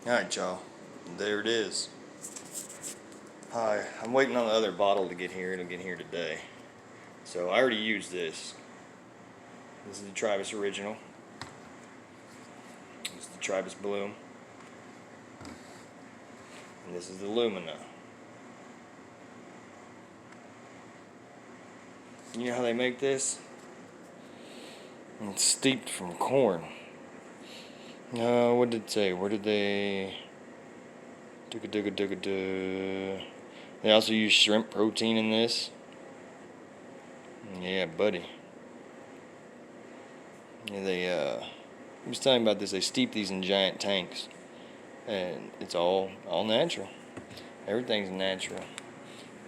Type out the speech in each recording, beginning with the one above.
Alright, y'all. There it is. Hi. I'm waiting on the other bottle to get here. It'll get here today. So I already used this. This is the Tribus Original. This is the Tribus Bloom. And this is the Lumina. You know how they make this? It's steeped from corn. What did it say? Where did they... They also use shrimp protein in this. Yeah, buddy. Yeah, I was telling you about this. They steep these in giant tanks, and it's all natural. Everything's natural.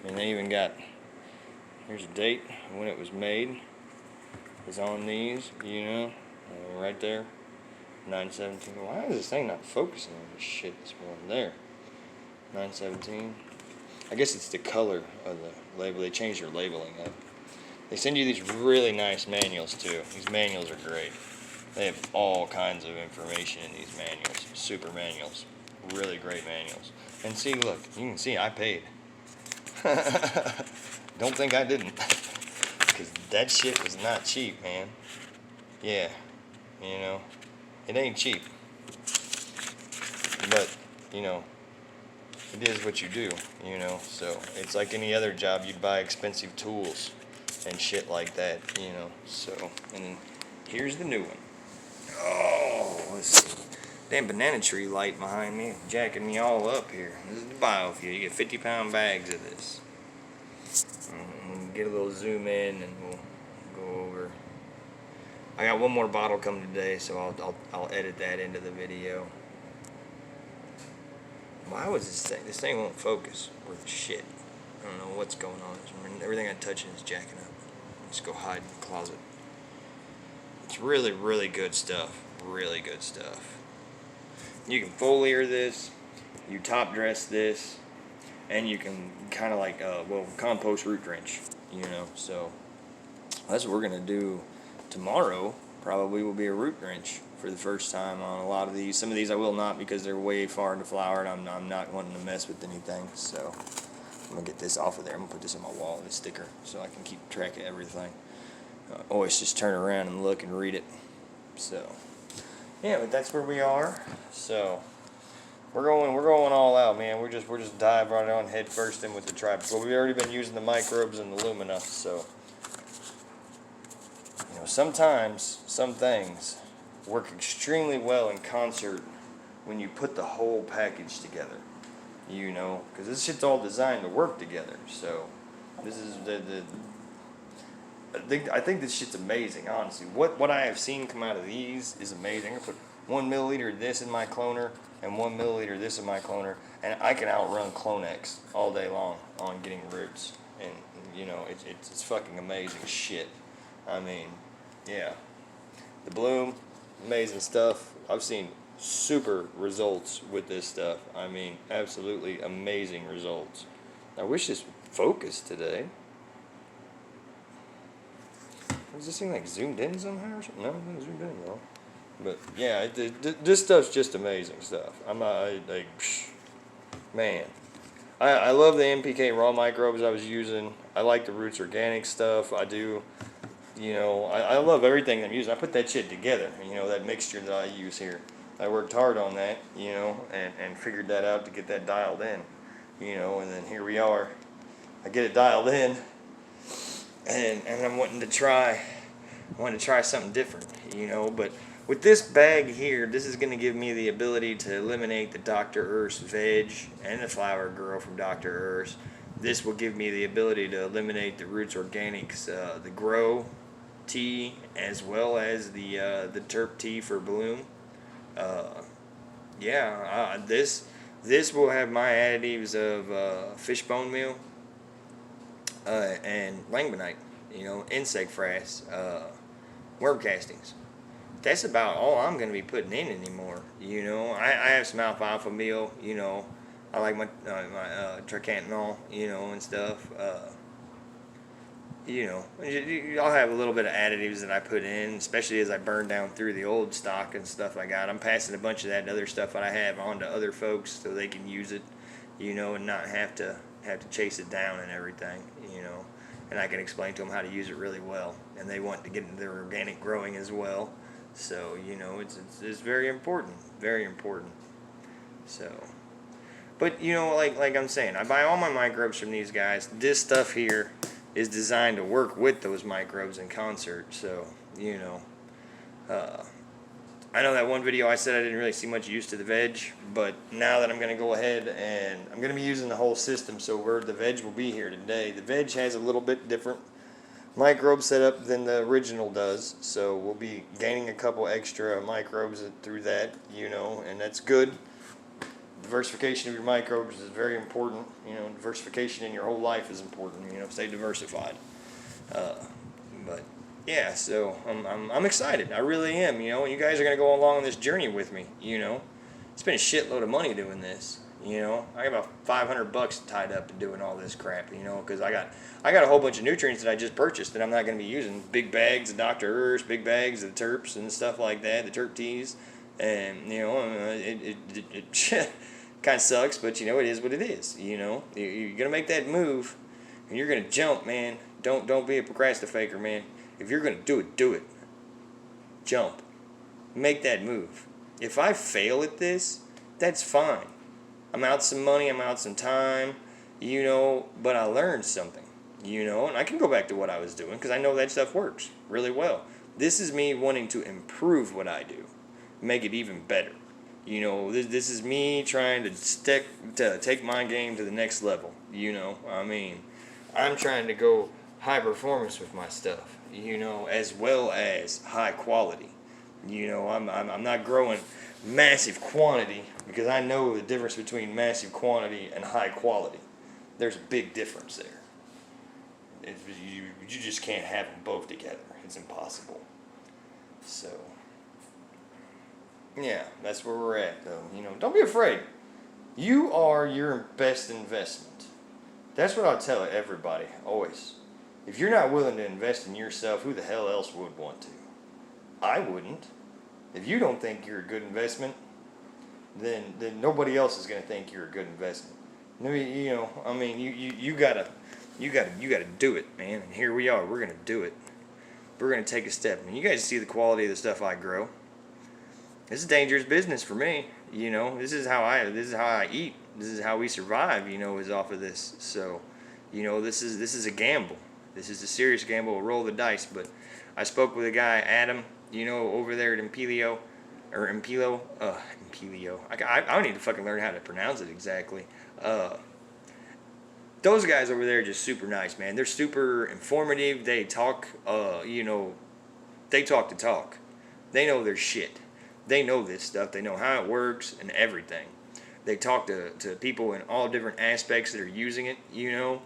And they even got, here's a date when it was made. It's on these, right there. 9/17. Why is this thing not focusing on this shit this morning? There. 9/17. I guess it's the color of the label. They changed their labeling up. They send you these really nice manuals too. These manuals are great. They have all kinds of information in these manuals. Super manuals. Really great manuals. And see, look, you can see I paid. Don't think I didn't. Because that shit was not cheap, man. Yeah. It ain't cheap. But, it is what you do, So it's like any other job. You'd buy expensive tools and shit like that, So, and then here's the new one. Oh, let's see. Damn banana tree light behind me, jacking me all up here. This is the biofuel. You get 50-pound bags of this. Get a little zoom in, and we'll go over. I got one more bottle coming today, so I'll edit that into the video. Why was this thing? This thing won't focus worth shit. I don't know what's going on. Everything I touch is jacking up. Just go hide in the closet. It's really, really good stuff. Really good stuff. You can foliar this. You top dress this. And you can kind of like, compost root drench. So that's what we're going to do tomorrow. Probably will be a root drench for the first time on a lot of these. Some of these I will not because they're way far into flower and I'm not wanting to mess with anything. So I'm going to get this off of there. I'm going to put this on my wall with a sticker so I can keep track of everything. Always just turn around and look and read it. So yeah, but that's where we are. So we're going all out, man. We're just dive right on head first in with the Tribus. Well, we've already been using the microbes and the Lumina, so sometimes some things work extremely well in concert when you put the whole package together. Because this shit's all designed to work together. So this is I think this shit's amazing, honestly. What I have seen come out of these is amazing. I put 1 milliliter of this in my cloner and 1 milliliter of this in my cloner, and I can outrun Clonex all day long on getting roots. And it's fucking amazing shit. I mean, yeah. The Bloom, amazing stuff. I've seen super results with this stuff. I mean, absolutely amazing results. I wish this would focus today. Does this thing like zoomed in somehow or something? No, it didn't zoom in at all. But yeah, this stuff's just amazing stuff. Man. I love the NPK raw microbes I was using. I like the Roots Organic stuff. I do. I love everything I'm using. I put that shit together, that mixture that I use here. I worked hard on that, and figured that out to get that dialed in, and then here we are. I get it dialed in, and I'm wanting to try something different, but with this bag here, this is going to give me the ability to eliminate the Dr. Urs veg and the Flower Girl from Dr. Urs. This will give me the ability to eliminate the Roots Organics, the Grow tea, as well as the Terp tea for Bloom. This will have my additives of fishbone meal and langbonite, insect frass, worm castings. That's about all I'm going to be putting in anymore. I have some alfalfa meal. I like my tricantanol, and stuff. you know, I'll have a little bit of additives that I put in, especially as I burn down through the old stock and stuff I got. I'm passing a bunch of that other stuff that I have on to other folks so they can use it, you know, and not have to chase it down and everything, you know. And I can explain to them how to use it really well, and they want to get into their organic growing as well. So, you know, it's very important, very important. So, but you know, like I'm saying, I buy all my microbes from these guys. This stuff here is designed to work with those microbes in concert. So, you know, I know that one video I said I didn't really see much use to the veg, but now that I'm going to go ahead and I'm going to be using the whole system, so where the veg will be here today. The veg has a little bit different microbe setup than the original does, so we'll be gaining a couple extra microbes through that, you know, and that's good. Diversification of your microbes is very important. You know, diversification in your whole life is important. You know, stay diversified. But yeah, so I'm excited. I really am. You know, you guys are gonna go along on this journey with me. You know, spent a shitload of money doing this. You know, I got about $500 tied up in doing all this crap. You know, because I got a whole bunch of nutrients that I just purchased that I'm not gonna be using. Big bags of Dr. Urs, big bags of the terps and stuff like that, the terp teas, and you know, it kind of sucks, but you know, it is what it is. You know, you're gonna make that move, and you're gonna jump, man. Don't be a procrastinator, man. If you're gonna do it, do it. Jump. Make that move. If I fail at this, that's fine. I'm out some money, I'm out some time, you know, but I learned something, you know, and I can go back to what I was doing because I know that stuff works really well. This is me wanting to improve what I do, make it even better. You know, this is me trying to take my game to the next level. You know, I mean, I'm trying to go high performance with my stuff. You know, as well as high quality. You know, I'm not growing massive quantity because I know the difference between massive quantity and high quality. There's a big difference there. You just can't have them both together. It's impossible. So. Yeah, that's where we're at, though. You know, don't be afraid. You are your best investment. That's what I'll tell everybody, always. If you're not willing to invest in yourself, who the hell else would want to? I wouldn't. If you don't think you're a good investment, then nobody else is going to think you're a good investment. You know, I mean, you gotta do it, man. And here we are. We're gonna do it. We're gonna take a step. And you guys see the quality of the stuff I grow. This is dangerous business for me. You know, this is how I eat. This is how we survive. You know, is off of this. So, you know, this is a gamble. This is a serious gamble. A roll the dice. But I spoke with a guy, Adam. You know, over there at Impelio, or Impilo. Impelio. I need to fucking learn how to pronounce it exactly. Those guys over there are just super nice, man. They're super informative. They talk. You know, they talk the talk. They know their shit. They know this stuff. They know how it works and everything. They talk to people in all different aspects that are using it, you know.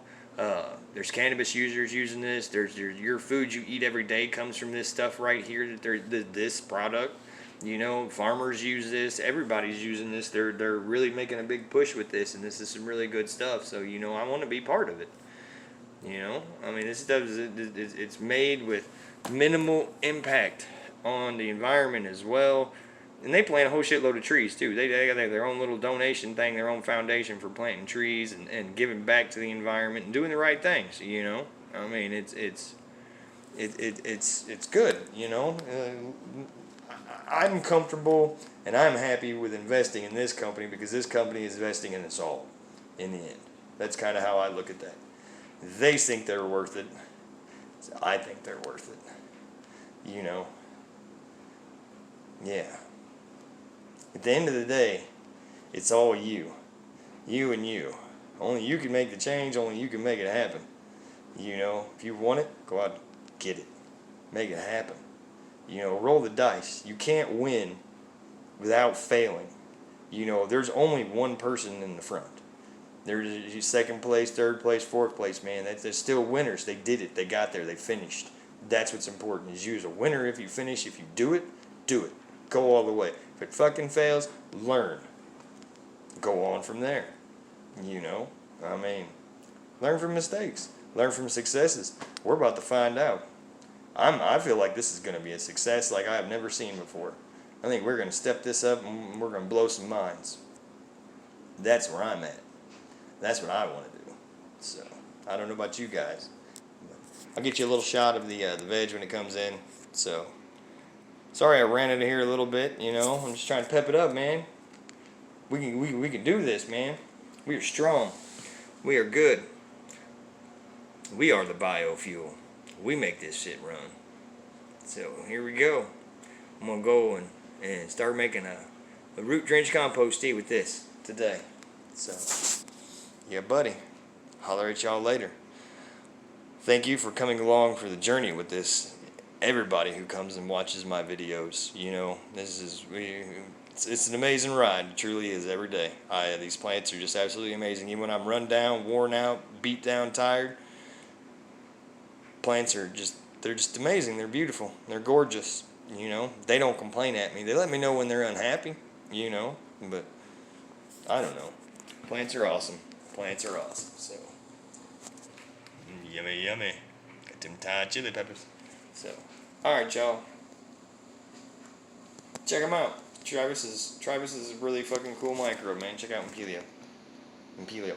There's cannabis users using this. There's your food you eat every day comes from this stuff right here. This product, you know. Farmers use this. Everybody's using this. They're really making a big push with this, and this is some really good stuff. So, you know, I want to be part of it. You know, I mean, this stuff it's made with minimal impact on the environment as well. And they plant a whole shitload of trees too. They got their own little donation thing, their own foundation for planting trees and giving back to the environment and doing the right things. You know, I mean, it's good. You know, I'm comfortable and I'm happy with investing in this company because this company is investing in us all. In the end, that's kind of how I look at that. They think they're worth it. I think they're worth it. You know. Yeah. At the end of the day, it's all you. You and you. Only you can make the change, only you can make it happen. You know, if you want it, go out and get it. Make it happen. You know, roll the dice. You can't win without failing. You know, there's only one person in the front. There's second place, third place, fourth place, man. They're still winners. They did it. They got there. They finished. That's what's important, is you as a winner. If you finish, if you do it, do it. Go all the way. If it fucking fails, learn. Go on from there. You know, I mean, learn from mistakes. learn from successes. We're about to find out. I feel like this is going to be a success like I have never seen before. I think we're going to step this up and we're going to blow some minds. That's where I'm at. That's what I want to do. So, I don't know about you guys. But I'll get you a little shot of the veg when it comes in. So, sorry I ran into here a little bit, you know. I'm just trying to pep it up, man. We can do this, man. We are strong. We are good. We are the biofuel. We make this shit run. So here we go. I'm gonna go and start making a root drench compost tea with this today. So yeah, buddy. Holler at y'all later. Thank you for coming along for the journey with this. Everybody who comes and watches my videos, you know, it's an amazing ride. It truly is every day. These plants are just absolutely amazing. Even when I'm run down, worn out, beat down, tired, plants are they're just amazing. They're beautiful. They're gorgeous. You know, they don't complain at me. They let me know when they're unhappy, you know, but I don't know. Plants are awesome. Plants are awesome. So, yummy, yummy. Got them Thai chili peppers. So, alright, y'all. Check them out. Travis is a really fucking cool microbe, man. Check out Impelio. Impelio.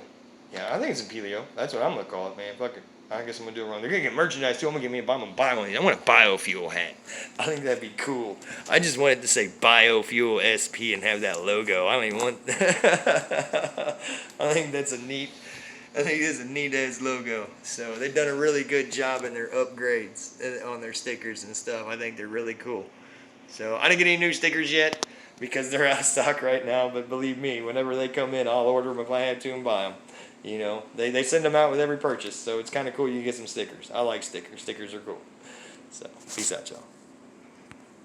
Yeah, I think it's Impelio. That's what I'm gonna call it, man. Fuck it. I guess I'm gonna do it wrong. They're gonna get merchandise too. I'm gonna buy one. I want a biofuel hat. I think that'd be cool. I just wanted to say biofuel SP and have that logo. I don't even want. I think that's a neat. I think it's a neat ass logo. So they've done a really good job in their upgrades on their stickers and stuff. I think they're really cool. So I didn't get any new stickers yet because they're out of stock right now. But believe me, whenever they come in, I'll order them if I have to and buy them. You know, they send them out with every purchase, so it's kind of cool you get some stickers. I like stickers. Stickers are cool. So, peace out, y'all.